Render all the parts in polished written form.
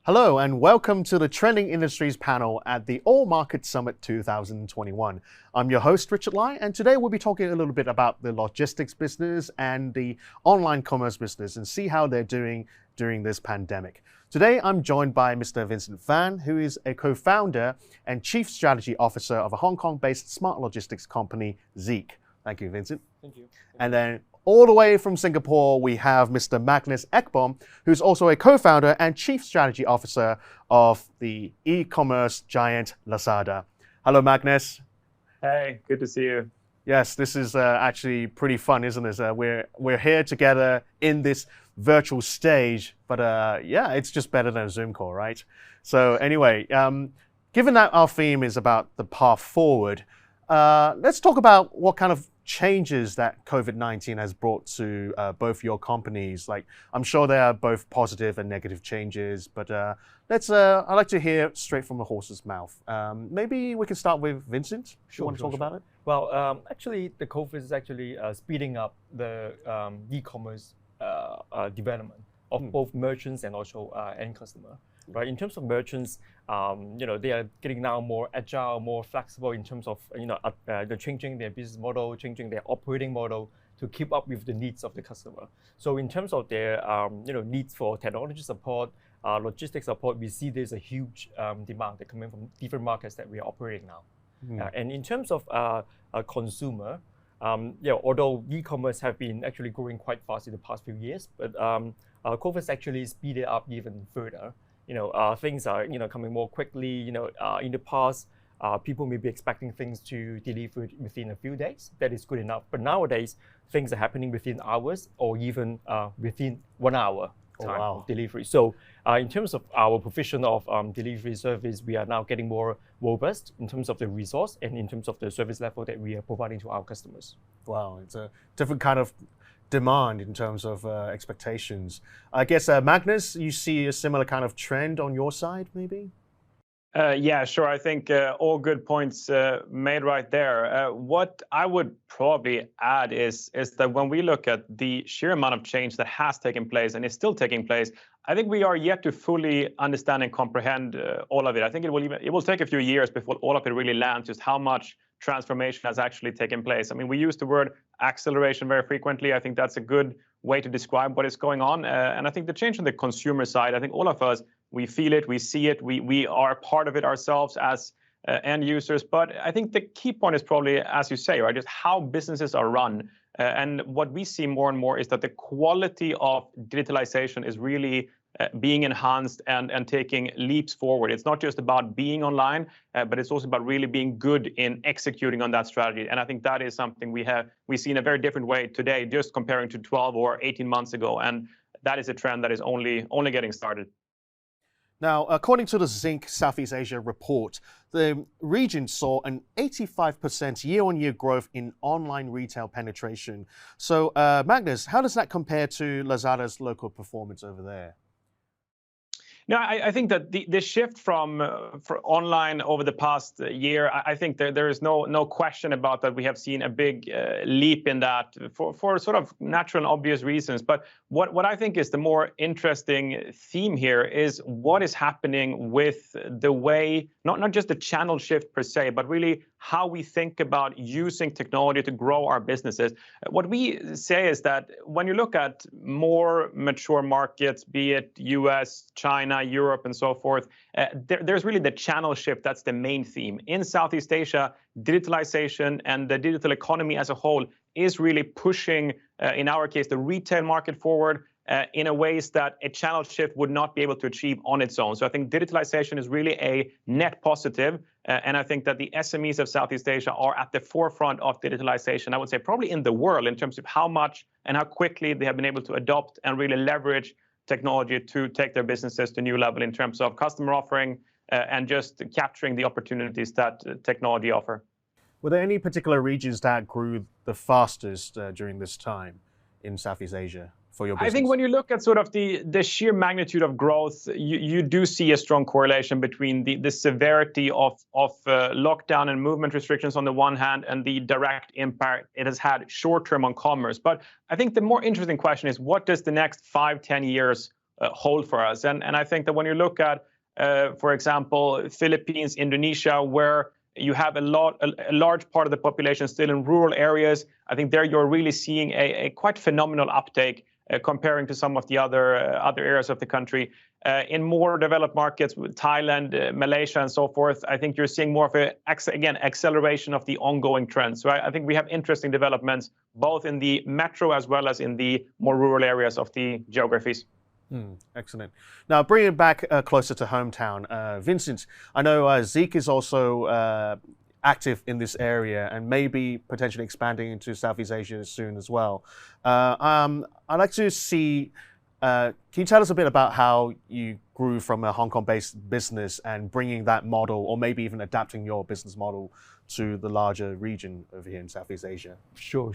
Hello and welcome to the Trending Industries panel at the All Market Summit 2021. I'm your host, Richard Lai, and today we'll be talking a little bit about the logistics business and the online commerce business and see how they're doing during this pandemic. Today, I'm joined by Mr. Vincent Fan, who is a co-founder and chief strategy officer of a Hong Kong-based smart logistics company, Zeek. Thank you, Vincent. Thank you. And then all the way from Singapore, we have Mr. Magnus Ekbom, who's also a co-founder and chief strategy officer of the e-commerce giant Lazada. Hello, Magnus. Hey, good to see you. Yes, this is actually pretty fun, isn't it? We're here together in this virtual stage, but yeah, it's just better than a Zoom call, right? So anyway, given that our theme is about the path forward, let's talk about what kind of changes that COVID-19 has brought to both your companies. Like, I'm sure there are both positive and negative changes, but I'd like to hear straight from the horse's mouth. Maybe we can start with Vincent. Sure, you want to talk about it? Well, actually, the COVID is actually speeding up the e-commerce development of both merchants and also end customer. Right. In terms of merchants, they are getting now more agile, more flexible in terms of they're changing their business model, changing their operating model to keep up with the needs of the customer. So in terms of their needs for technology support, logistics support, we see there's a huge demand that coming from different markets that we are operating now. And in terms of a consumer, although e-commerce have been actually growing quite fast in the past few years, but COVID's actually speeded up even further. Things are coming more quickly. In the past, people may be expecting things to deliver within a few days. That is good enough. But nowadays, things are happening within hours or even within 1 hour time of delivery. So in terms of our provision of delivery service, we are now getting more robust in terms of the resource and in terms of the service level that we are providing to our customers. Wow, it's a different kind of demand in terms of expectations. I guess, Magnus, you see a similar kind of trend on your side, maybe? Yeah, sure. I think all good points made right there. What I would probably add is that when we look at the sheer amount of change that has taken place and is still taking place, I think we are yet to fully understand and comprehend all of it. I think it will take a few years before all of it really lands, just how much transformation has actually taken place. I mean, we use the word acceleration very frequently. I think that's a good way to describe what is going on. And I think the change on the consumer side, I think all of us, we feel it, we see it, we are part of it ourselves as end users. But I think the key point is probably, as you say, right, just how businesses are run. And what we see more and more is that the quality of digitalization is really being enhanced and taking leaps forward. It's not just about being online, but it's also about really being good in executing on that strategy. And I think that is something we see in a very different way today, just comparing to 12 or 18 months ago. And that is a trend that is only getting started. Now, according to the Zinc Southeast Asia report, the region saw an 85% year-on-year growth in online retail penetration. So, Magnus, how does that compare to Lazada's local performance over there? No, I think that the shift from online over the past year, I think there is no question about that. We have seen a big leap in that for sort of natural and obvious reasons. But what I think is the more interesting theme here is what is happening with the way, not just the channel shift per se, but really how we think about using technology to grow our businesses. What we say is that when you look at more mature markets, be it US, China, Europe, and so forth, there's really the channel shift. That's the main theme. In Southeast Asia, digitalization and the digital economy as a whole is really pushing, in our case, the retail market forward in a ways that a channel shift would not be able to achieve on its own. So I think digitalization is really a net positive. And I think that the SMEs of Southeast Asia are at the forefront of digitalization, I would say probably in the world, in terms of how much and how quickly they have been able to adopt and really leverage technology to take their businesses to a new level in terms of customer offering and just capturing the opportunities that technology offer. Were there any particular regions that grew the fastest during this time in Southeast Asia? For your business? I think when you look at sort of the sheer magnitude of growth, you do see a strong correlation between the severity of lockdown and movement restrictions on the one hand and the direct impact it has had short term on commerce. But I think the more interesting question is, what does the next 5-10 years hold for us. And I think that when you look at, for example, Philippines, Indonesia, where you have a large part of the population still in rural areas, I think there you're really seeing a quite phenomenal uptake comparing to some of the other areas of the country. In more developed markets, Thailand, Malaysia, and so forth, I think you're seeing more of acceleration of the ongoing trends. Right? I think we have interesting developments both in the metro as well as in the more rural areas of the geographies. Excellent. Now, bringing it back closer to hometown, Vincent, I know Zeek is also active in this area and maybe potentially expanding into Southeast Asia soon as well. I'd like to see, can you tell us a bit about how you grew from a Hong Kong-based business and bringing that model, or maybe even adapting your business model to the larger region over here in Southeast Asia? Sure.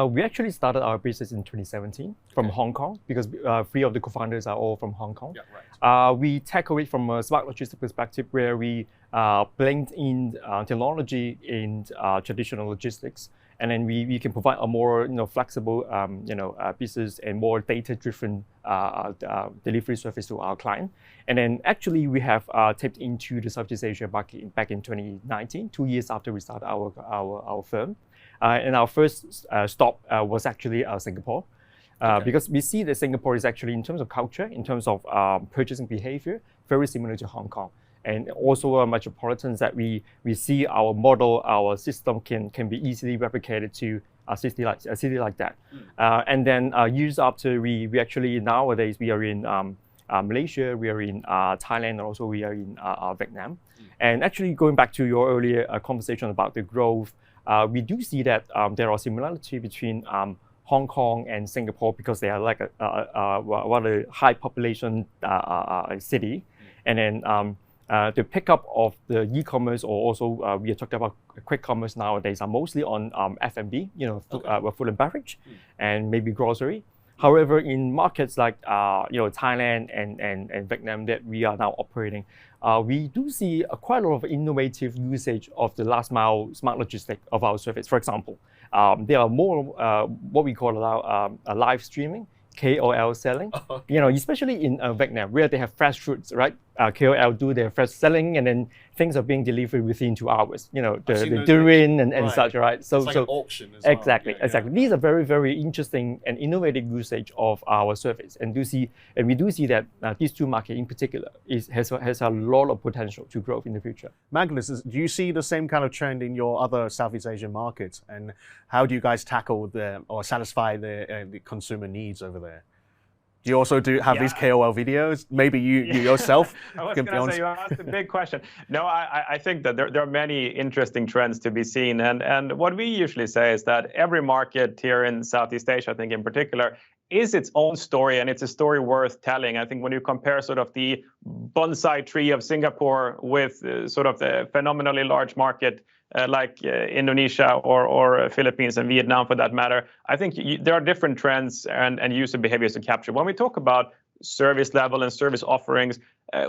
We actually started our business in 2017 from Hong Kong because 3 of the co-founders are all from Hong Kong. Yeah, right. We tackle it from a smart logistics perspective where we blend in technology in traditional logistics. And then we can provide a more flexible business and more data-driven delivery service to our client. And then actually we have tapped into the Southeast Asia market back in 2019, 2 years after we started our firm. And our first stop was actually Singapore. Because we see that Singapore is actually, in terms of culture, in terms of purchasing behavior, very similar to Hong Kong. And also a metropolitan that we see our model, our system can be easily replicated to a city like that. And then years after, we actually nowadays we are in Malaysia, we are in Thailand, and also we are in Vietnam. And actually going back to your earlier conversation about the growth, we do see that there are similarities between Hong Kong and Singapore because they are like one of the high population city. And then the pickup of the e-commerce, or also we are talking about quick commerce nowadays, are mostly on F&B, food and beverage, and maybe grocery. However, in markets like Thailand and Vietnam that we are now operating, we do see quite a lot of innovative usage of the last mile smart logistics of our service. For example, there are more what we call live streaming, KOL selling, especially in Vietnam where they have fresh fruits, right? KOL do their fresh selling, and then things are being delivered within 2 hours. The durian and such, right? So it's like an auction as well. Exactly. These are very, very interesting and innovative usage of our service, and we do see that these 2 markets in particular has a lot of potential to grow in the future. Magnus, do you see the same kind of trend in your other Southeast Asian markets, and how do you guys tackle or satisfy the consumer needs over there? Do you also have these KOL videos? Maybe you yourself can be honest. I was going to say, you asked a big question. No, I think that there are many interesting trends to be seen. And what we usually say is that every market here in Southeast Asia, I think in particular, is its own story, and it's a story worth telling. I think when you compare sort of the bonsai tree of Singapore with sort of the phenomenally large market like Indonesia or Philippines and Vietnam for that matter, I think there are different trends and user behaviors to capture. When we talk about service level and service offerings,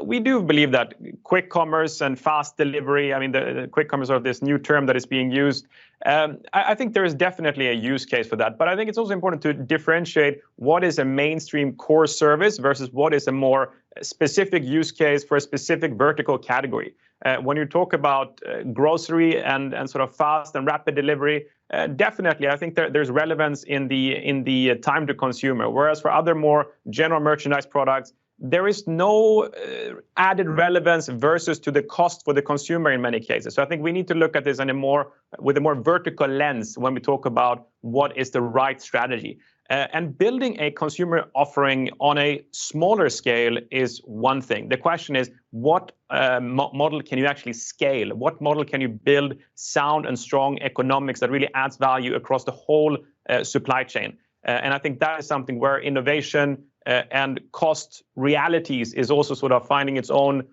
we do believe that quick commerce and fast delivery, I mean, the quick commerce are this new term that is being used. I think there is definitely a use case for that. But I think it's also important to differentiate what is a mainstream core service versus what is a more specific use case for a specific vertical category. When you talk about grocery and sort of fast and rapid delivery, definitely, I think there's relevance in the time to consumer. Whereas for other more general merchandise products, there is no added relevance versus to the cost for the consumer in many cases. So I think we need to look at this with a more vertical lens when we talk about what is the right strategy. And building a consumer offering on a smaller scale is one thing. The question is, what model can you actually scale? What model can you build sound and strong economics that really adds value across the whole supply chain? And I think that is something where innovation and cost realities is also sort of finding its own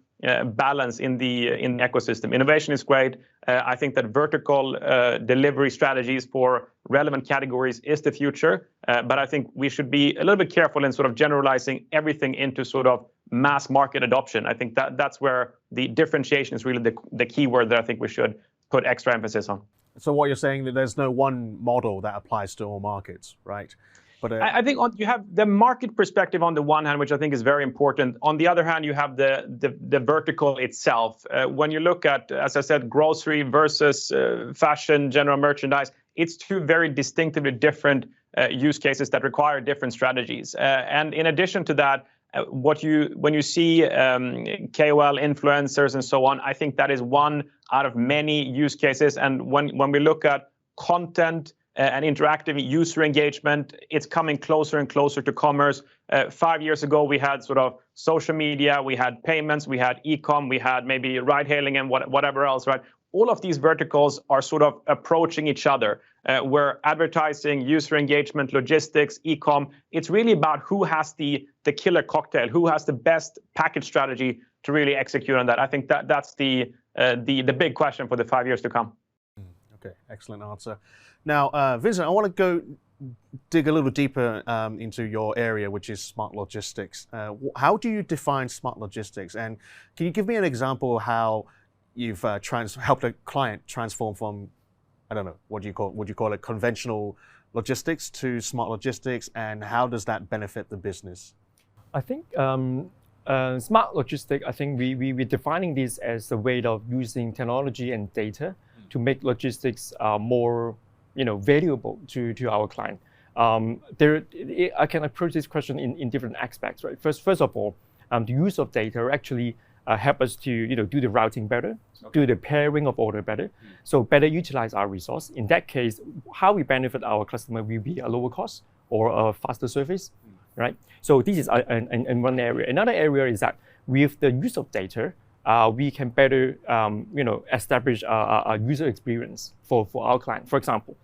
balance in the ecosystem. Innovation is great. I think that vertical delivery strategies for relevant categories is the future. But I think we should be a little bit careful in sort of generalizing everything into sort of mass market adoption. I think that's where the differentiation is really the key word that I think we should put extra emphasis on. So what you're saying that there's no one model that applies to all markets, right? But I think you have the market perspective on the one hand, which I think is very important. On the other hand, you have the vertical itself. When you look at, as I said, grocery versus fashion, general merchandise, it's two very distinctively different use cases that require different strategies. And in addition to that, when you see KOL influencers and so on, I think that is one out of many use cases. And when we look at content and interactive user engagement, it's coming closer and closer to commerce. 5 years ago, we had sort of social media, we had payments, we had e-com, we had maybe ride-hailing and whatever else, right? All of these verticals are sort of approaching each other, where advertising, user engagement, logistics, e-com, it's really about who has the killer cocktail, who has the best package strategy to really execute on that. I think that's the big question for the 5 years to come. Okay, excellent answer. Now, Vincent, I want to go dig a little deeper into your area, which is smart logistics. How do you define smart logistics? And can you give me an example of how you've helped a client transform from, I don't know, would you call it conventional logistics to smart logistics, and how does that benefit the business? I think smart logistics, I think we're defining this as a way of using technology and data to make logistics more valuable to our client. I can approach this question in different aspects, right? First of all, the use of data actually help us to do the routing better, do the pairing of order better, so better utilize our resource. In that case, how we benefit our customer will be a lower cost or a faster service, right? So this is in one area. Another area is that with the use of data, we can better establish a user experience for our client. For example,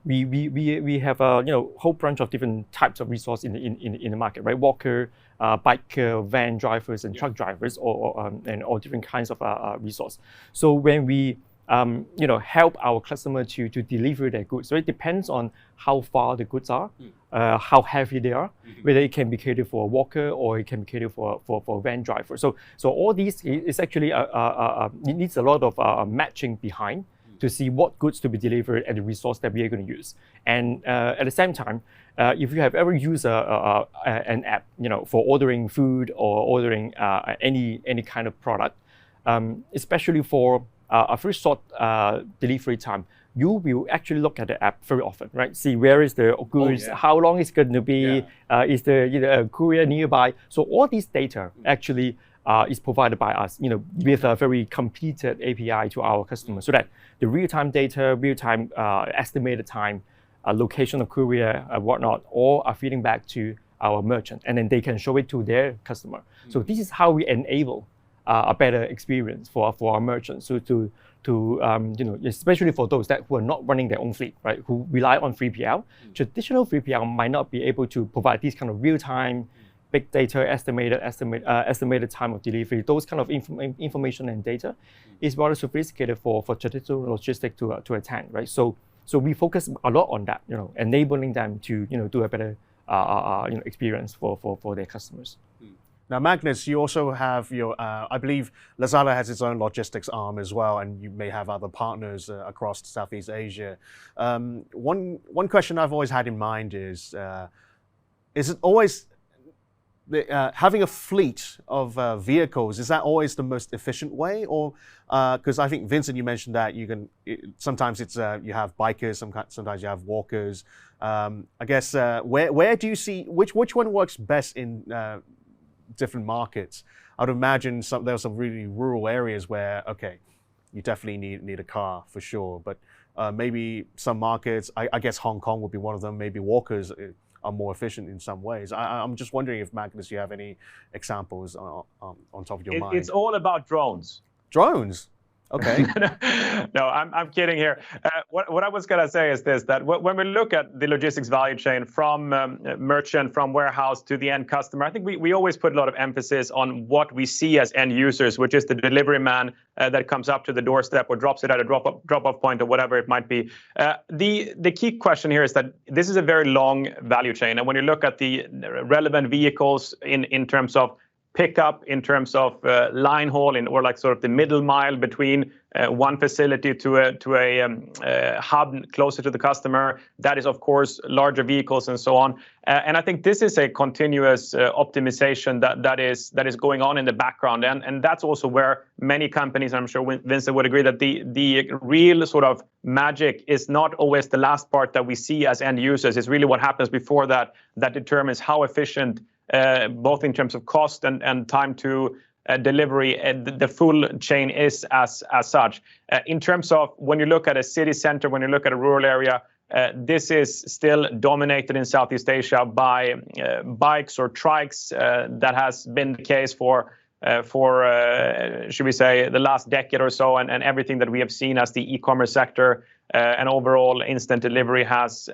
we have a whole bunch of different types of resource in the market, right? Walker, biker, van drivers, and truck drivers, and all different kinds of resource. So when we help our customer to deliver their goods, so it depends on how far the goods are, how heavy they are, whether it can be catered for a walker or it can be catered for a van driver. So all these is actually it needs a lot of matching behind to see what goods to be delivered and the resource that we are going to use. And at the same time, if you have ever used an app, for ordering food or ordering any kind of product, especially for a very short delivery time, you will actually look at the app very often, right? See where is the goods, how long it's going to be, is there a courier nearby? So all these data actually is provided by us, with a very completed API to our customers, so that the real-time data, real-time estimated time, location of courier, whatnot, all are feeding back to our merchant, and then they can show it to their customer. So this is how we enable a better experience for our merchants. So to especially for those who are not running their own fleet, right, who rely on 3PL. Traditional 3PL might not be able to provide these kind of real-time, big data, estimated time of delivery. Those kind of information and data is rather sophisticated for traditional logistics to attend, right? So we focus a lot on that, enabling them to do a better experience for their customers. Now, Magnus, you also have your, I believe Lazada has its own logistics arm as well, and you may have other partners across Southeast Asia. One question I've always had in mind is it always, having a fleet of vehicles, is that always the most efficient way? Or, because I think, Vincent, you mentioned that sometimes it's, you have bikers, sometimes you have walkers. I guess, where do you see, which one works best in different markets? I'd imagine there are some really rural areas where, okay, you definitely need a car for sure, but maybe some markets, I guess Hong Kong would be one of them, maybe walkers are more efficient in some ways. I'm just wondering if, Magnus, you have any examples on top of your mind. It's all about drones. Drones? Okay. No, I'm kidding here. What I was going to say is this, that when we look at the logistics value chain from merchant, from warehouse to the end customer, I think we always put a lot of emphasis on what we see as end users, which is the delivery man that comes up to the doorstep or drops it at a drop-off point or whatever it might be. The key question here is that this is a very long value chain. And when you look at the relevant vehicles in terms of pickup in terms of line haul or like sort of the middle mile between one facility to a hub closer to the customer. That is, of course, larger vehicles and so on. And I think this is a continuous optimization that is going on in the background. And that's also where many companies, I'm sure Vincent would agree, that the real sort of magic is not always the last part that we see as end users. It's really what happens before that determines how efficient, both in terms of cost and time to delivery, the full chain is as such. In terms of when you look at a city center, when you look at a rural area, this is still dominated in Southeast Asia by bikes or trikes. That has been the case for should we say, the last decade or so, and everything that we have seen as the e-commerce sector and overall instant delivery has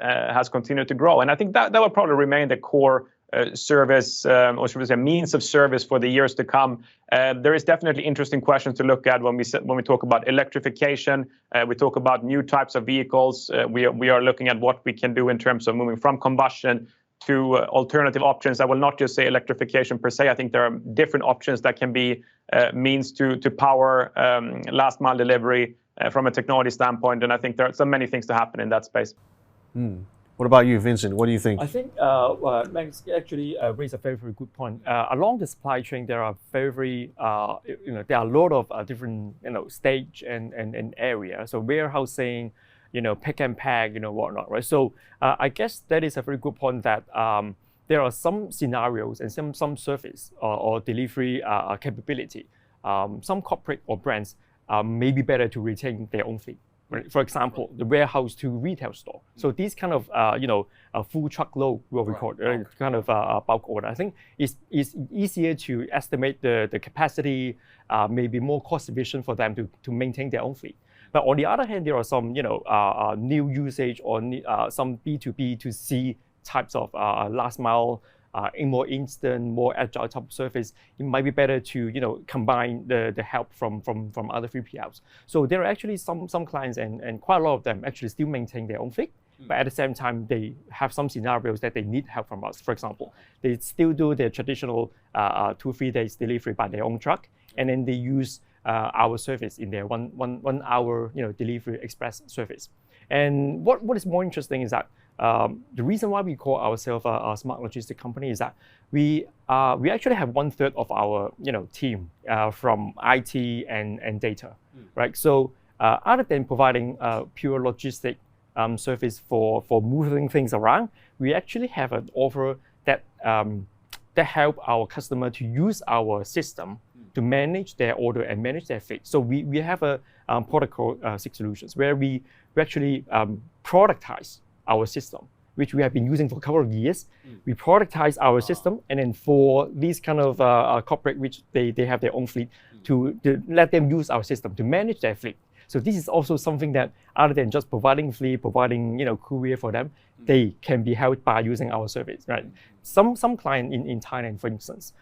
continued to grow. And I think that will probably remain the core service, or should we say, means of service for the years to come. There is definitely interesting questions to look at when we talk about electrification. We talk about new types of vehicles. We are looking at what we can do in terms of moving from combustion to alternative options. I will not just say electrification per se. I think there are different options that can be means to power last mile delivery from a technology standpoint. And I think there are so many things to happen in that space. What about you, Vincent? What do you think? I think Max actually raised a very, very good point. Along the supply chain, there are there are a lot of different stage and area. So warehousing, pick and pack, whatnot, right? So I guess that is a very good point that there are some scenarios and some service or delivery capability. Some corporate or brands may be better to retain their own fleet. Right? For example, the warehouse to retail store. So these kind of a full truckload, what we call it, kind of bulk order. I think it's easier to estimate the capacity, maybe more cost efficient for them to maintain their own fleet. But on the other hand, there are some new usage or some B2B to C types of last mile, more instant, more agile type of service. It might be better to combine the help from other 3PLs. So there are actually some clients and quite a lot of them actually still maintain their own fleet. But at the same time, they have some scenarios that they need help from us. For example, they still do their traditional 2-3 days delivery by their own truck, and then they use our service in their one hour delivery express service. And what is more interesting is that the reason why we call ourselves a smart logistics company is that we actually have 1/3 of our team from IT and data, right? So other than providing pure logistic service for moving things around, we actually have an offer that help our customer to use our system to manage their order and manage their fleet. So we have a product called Six Solutions, where we actually productize our system, which we have been using for a couple of years. We productize our system, and then for these kind of corporate, which they have their own fleet, to let them use our system to manage their fleet. So this is also something that, other than just providing fleet, providing courier for them, they can be helped by using our service, right? Some client in Thailand, for instance,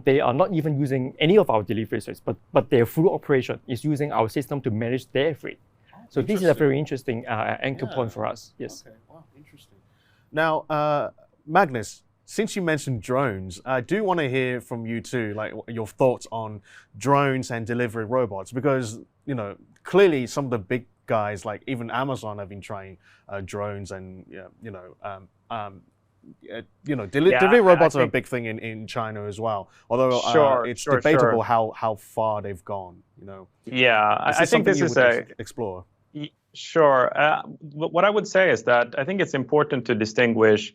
they are not even using any of our delivery service, but their full operation is using our system to manage their fleet. So this is a very interesting anchor point for us. Yes. Okay. Wow, interesting. Now, Magnus, since you mentioned drones, I do want to hear from you too, like your thoughts on drones and delivery robots, because clearly some of the big guys, like even Amazon, have been trying drones, and delivery robots are a big thing in China as well. Although it's debatable how far they've gone. Yeah, I think this is explore. Sure. What I would say is that I think it's important to distinguish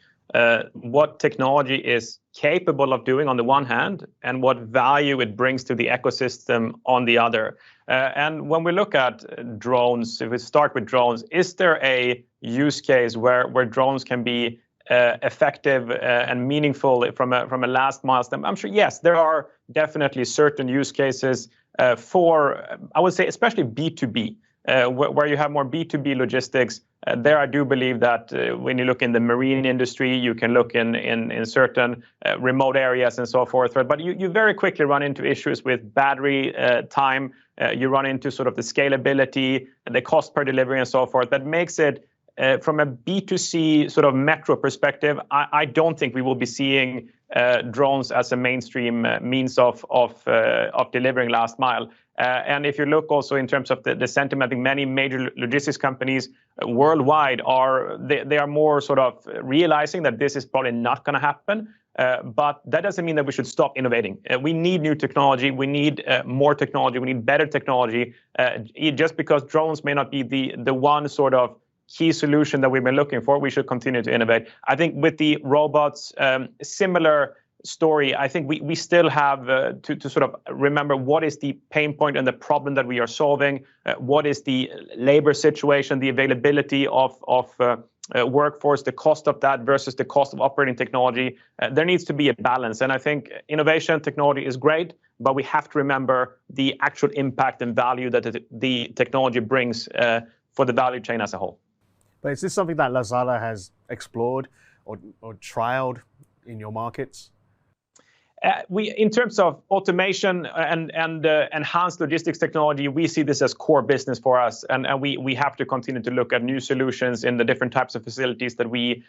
what technology is capable of doing on the one hand, and what value it brings to the ecosystem on the other. And when we look at drones, if we start with drones, is there a use case where drones can be effective and meaningful from a last mile standpoint? I'm sure, yes, there are definitely certain use cases for, I would say, especially B2B. Where you have more B2B logistics, there I do believe that when you look in the marine industry, you can look in certain remote areas and so forth. But you very quickly run into issues with battery time. You run into sort of the scalability, the cost per delivery and so forth. That makes it, from a B2C sort of metro perspective, I don't think we will be seeing drones as a mainstream means of delivering last mile. And if you look also in terms of the sentiment, I think many major logistics companies worldwide they are more sort of realizing that this is probably not going to happen. But that doesn't mean that we should stop innovating. We need new technology. We need more technology. We need better technology. Just because drones may not be the one sort of key solution that we've been looking for, we should continue to innovate. I think with the robots, similar story. I think we still have to sort of remember what is the pain point and the problem that we are solving. What is the labor situation, the availability of workforce, the cost of that versus the cost of operating technology. There needs to be a balance. And I think innovation technology is great, but we have to remember the actual impact and value that the technology brings for the value chain as a whole. But is this something that Lazada has explored or trialed in your markets? In terms of automation and enhanced logistics technology, we see this as core business for us, and we have to continue to look at new solutions in the different types of facilities that we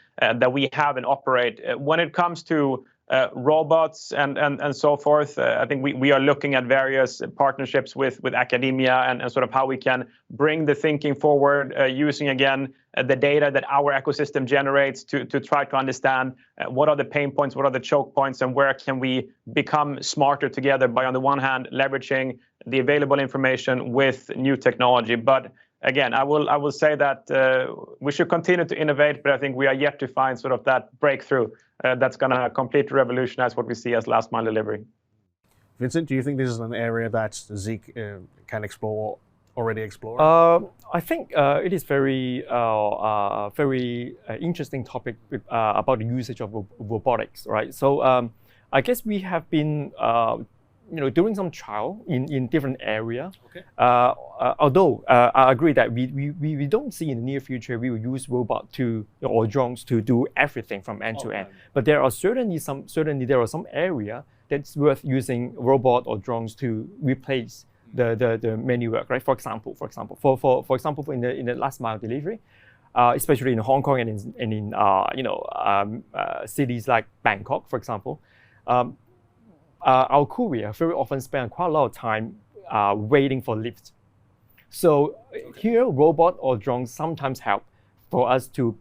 have and operate. When it comes to robots and so forth, I think we are looking at various partnerships with academia and sort of how we can bring the thinking forward using, again, the data that our ecosystem generates to try to understand what are the pain points, what are the choke points, and where can we become smarter together by, on the one hand, leveraging the available information with new technology. But again, I will say that we should continue to innovate, but I think we are yet to find sort of that breakthrough that's going to completely revolutionize what we see as last mile delivery. Vincent, do you think this is an area that Zeek can explore, already explore? I think it is very interesting topic about the usage of robotics, right? So I guess we have been doing some trial in different area. Okay. Although I agree that we don't see in the near future we will use robot or drones to do everything from end to end. But there are certainly some area that's worth using robot or drones to replace the manual work, right? For example, in the last mile delivery, especially in Hong Kong and in cities like Bangkok, for example. Our courier very often spend quite a lot of time waiting for lifts. So here, robot or drones sometimes help for us to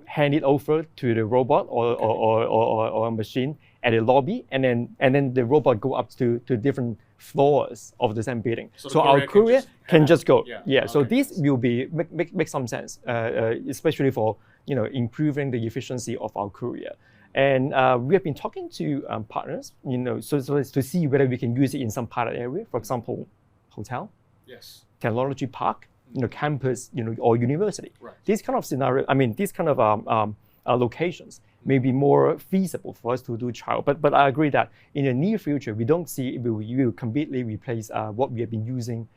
hand it over to the robot or a machine at the lobby, and then the robot go up to different floors of the same building. So our courier can just go. Yeah. So this will make some sense, especially for improving the efficiency of our courier. And we have been talking to partners, so to see whether we can use it in some pilot area, for example, hotel, technology park, campus, or university. Right. This kind of scenario, these kind of locations may be more feasible for us to do trial. But I agree that in the near future, we don't see it will completely replace what we have been using,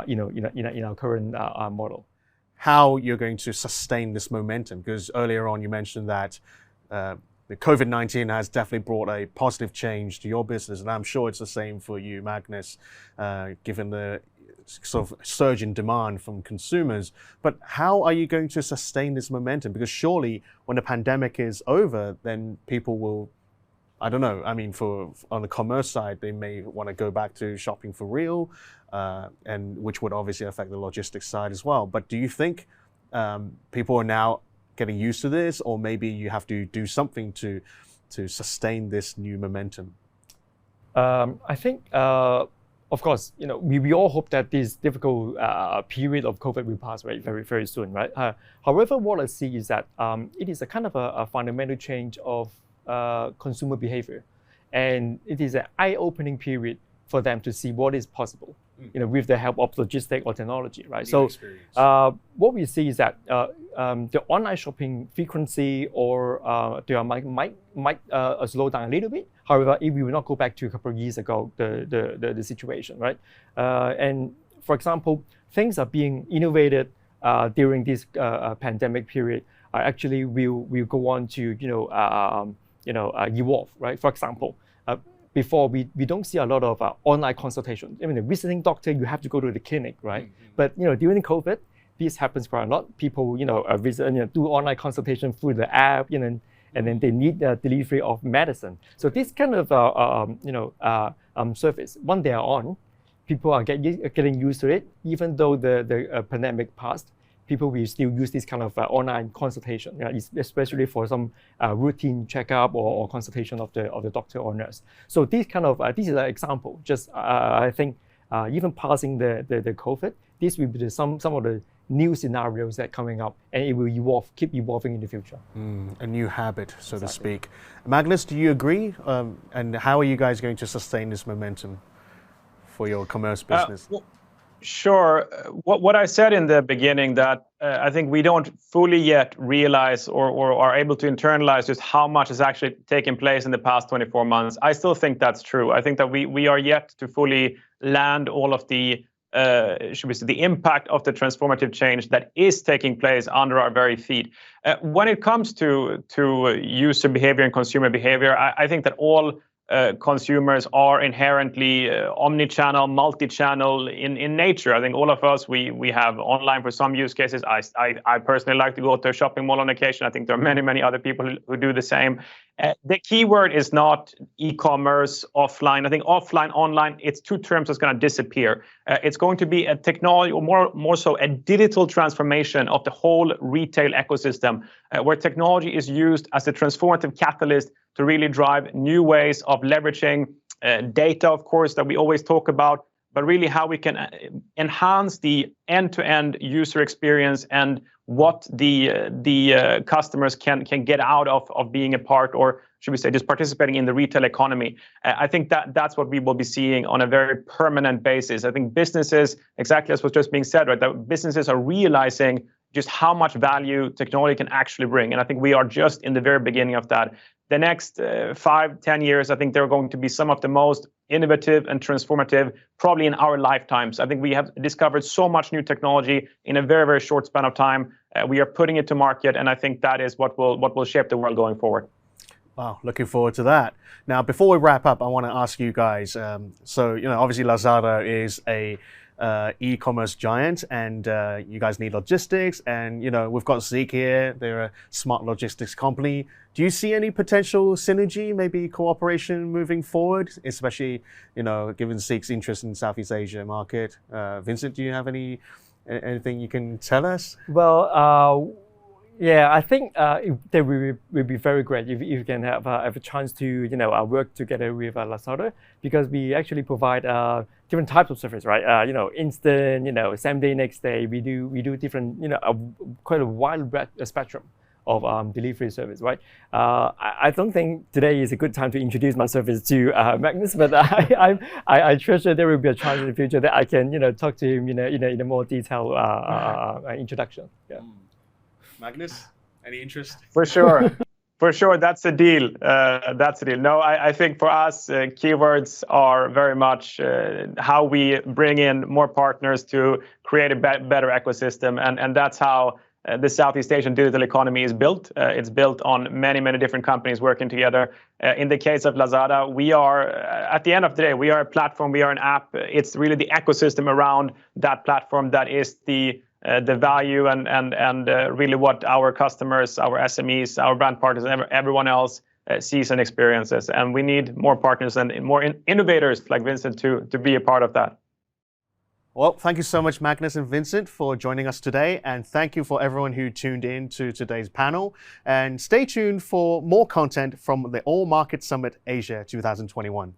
in our current model. How you're going to sustain this momentum? Because earlier on you mentioned that the COVID-19 has definitely brought a positive change to your business, and I'm sure it's the same for you, Magnus, given the sort of surge in demand from consumers. But how are you going to sustain this momentum? Because surely when the pandemic is over, then people will, I don't know, on the commerce side, they may want to go back to shopping for real, and which would obviously affect the logistics side as well. But do you think people are now getting used to this, or maybe you have to do something to sustain this new momentum? I think, of course, we all hope that this difficult period of COVID will pass very, very soon, right? However, what I see is that it is a kind of a fundamental change of consumer behavior, and it is an eye-opening period for them to see what is possible, with the help of logistics or technology, right? So what we see is that the online shopping frequency or might slow down a little bit. However, it will not go back to a couple of years ago, the situation, right? And for example, things are being innovated during this pandemic period. Actually will go on to evolve, right? For example, before we don't see a lot of online consultation. The visiting doctor, you have to go to the clinic, right? But during COVID, this happens quite a lot. People visit, do online consultation through the app, and and then they need the delivery of medicine. So this kind of service, when they are on, people are getting used to it. Even though the pandemic passed, people will still use this kind of online consultation, especially for some routine checkup or consultation of the doctor or nurse. So this is an example. Just I think even passing the COVID, this will be some of the new scenarios that are coming up, and it will keep evolving in the future. A new habit, so to speak. Magnus, do you agree? And how are you guys going to sustain this momentum for your commerce business? Sure. What I said in the beginning, that I think we don't fully yet realize or are able to internalize just how much has actually taken place in the past 24 months. I still think that's true. I think that we are yet to fully land all of the the impact of the transformative change that is taking place under our very feet. When it comes to user behavior and consumer behavior, I think that all consumers are inherently omni-channel, multi-channel in nature. I think all of us, we have online for some use cases. I personally like to go to a shopping mall on occasion. I think there are many other people who do the same. The key word is not e-commerce, offline. I think offline, online, it's two terms that's going to disappear. It's going to be a technology, or more so a digital transformation of the whole retail ecosystem, where technology is used as a transformative catalyst to really drive new ways of leveraging data, of course, that we always talk about, but really how we can enhance the end-to-end user experience and what the customers can get out of being a part, or should we say, just participating in the retail economy. I think that's what we will be seeing on a very permanent basis. I think businesses, exactly as was just being said, right, that businesses are realizing just how much value technology can actually bring. And I think we are just in the very beginning of that. The next 5-10 years, I think they're going to be some of the most innovative and transformative, probably in our lifetimes. I think we have discovered so much new technology in a very short span of time. We are putting it to market, and I think that is what will shape the world going forward. Wow, looking forward to that. Now, before we wrap up, I want to ask you guys. So, obviously Lazada is a e-commerce giant, and you guys need logistics, and we've got Zeek here. They're a smart logistics company. Do you see any potential synergy, maybe cooperation moving forward, especially given Zeek's interest in Southeast Asia market? Vincent, do you have anything you can tell us? Well, yeah, I think that will be very great if you can have a chance to work together with Lazada, because we actually provide different types of service, right? Instant, same day, next day. We do different, quite a wide spectrum of delivery service, right? I don't think today is a good time to introduce my service to Magnus, but I treasure there will be a chance in the future that I can talk to him in a more detailed introduction. Yeah. Magnus, any interest? For sure. For sure, that's the deal. That's the deal. No, I think for us, keywords are very much how we bring in more partners to create a better ecosystem. And that's how the Southeast Asian digital economy is built. It's built on many different companies working together. In the case of Lazada, we are, at the end of the day, we are a platform, we are an app. It's really the ecosystem around that platform that is the value and really what our customers, our SMEs, our brand partners, and everyone else sees and experiences. And we need more partners and more innovators like Vincent to be a part of that. Well, thank you so much, Magnus and Vincent, for joining us today. And thank you for everyone who tuned in to today's panel. And stay tuned for more content from the All Market Summit Asia 2021.